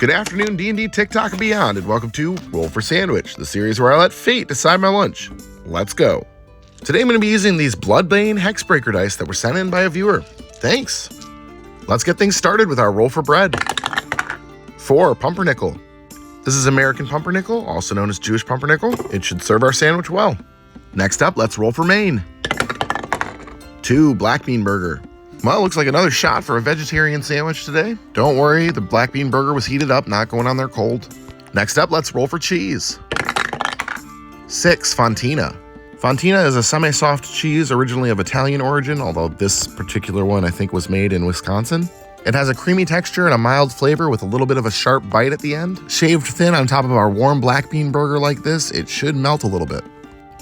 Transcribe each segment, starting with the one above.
Good afternoon, D&D, TikTok, and beyond, and welcome to Roll for Sandwich, the series where I let fate decide my lunch. Let's go. Today I'm going to be using these Bloodbane Hexbreaker dice that were sent in by a viewer. Thanks. Let's get things started with our roll for bread. 4, pumpernickel. This is American pumpernickel, also known as Jewish pumpernickel. It should serve our sandwich well. Next up, let's roll for Maine. 2, black bean burger. Well, looks like another shot for a vegetarian sandwich today. Don't worry, the black bean burger was heated up, not going on there cold. Next up, let's roll for cheese. 6, fontina. Fontina is a semi-soft cheese originally of Italian origin, although this particular one I think was made in Wisconsin. It has a creamy texture and a mild flavor with a little bit of a sharp bite at the end. Shaved thin on top of our warm black bean burger like this, it should melt a little bit.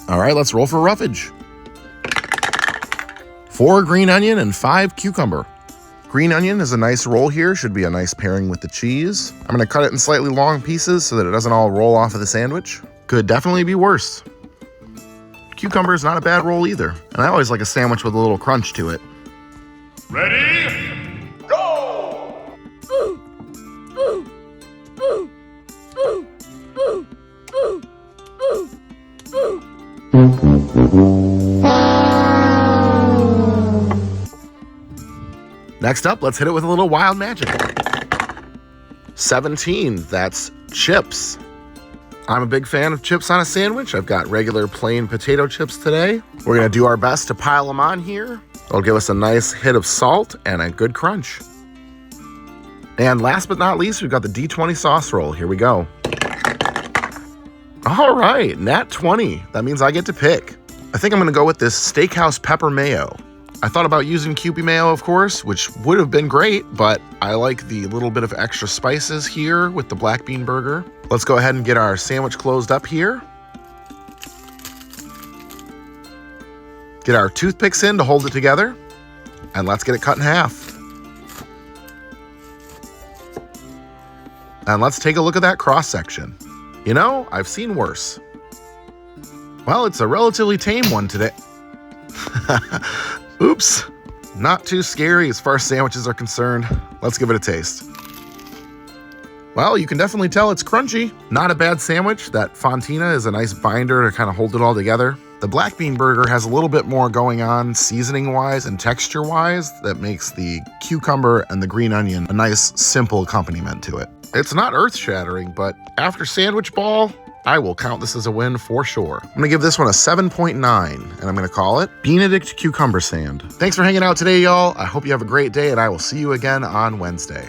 All right, let's roll for roughage. 4 green onion and 5 cucumber. Green onion is a nice roll here, should be a nice pairing with the cheese. I'm gonna cut it in slightly long pieces so that it doesn't all roll off of the sandwich. Could definitely be worse. Cucumber is not a bad roll either, and I always like a sandwich with a little crunch to it. Ready? Go! Next up, let's hit it with a little wild magic. 17, that's chips. I'm a big fan of chips on a sandwich. I've got regular plain potato chips today. We're gonna do our best to pile them on here. It'll give us a nice hit of salt and a good crunch. And last but not least, we've got the D20 sauce roll. Here we go. All right, nat 20. That means I get to pick. I think I'm gonna go with this steakhouse pepper mayo. I thought about using Kewpie mayo, of course, which would have been great, but I like the little bit of extra spices here with the black bean burger. Let's go ahead and get our sandwich closed up here. Get our toothpicks in to hold it together, and let's get it cut in half. And let's take a look at that cross section. You know, I've seen worse. Well, it's a relatively tame one today. Oops, not too scary as far as sandwiches are concerned. Let's give it a taste. Well, you can definitely tell it's crunchy. Not a bad sandwich. That fontina is a nice binder to kind of hold it all together. The black bean burger has a little bit more going on seasoning-wise and texture-wise that makes the cucumber and the green onion a nice, simple accompaniment to it. It's not earth-shattering, but after sandwich ball, I will count this as a win for sure. I'm gonna give this one a 7.9, and I'm gonna call it Benedict Cucumber Sand. Thanks for hanging out today, y'all. I hope you have a great day, and I will see you again on Wednesday.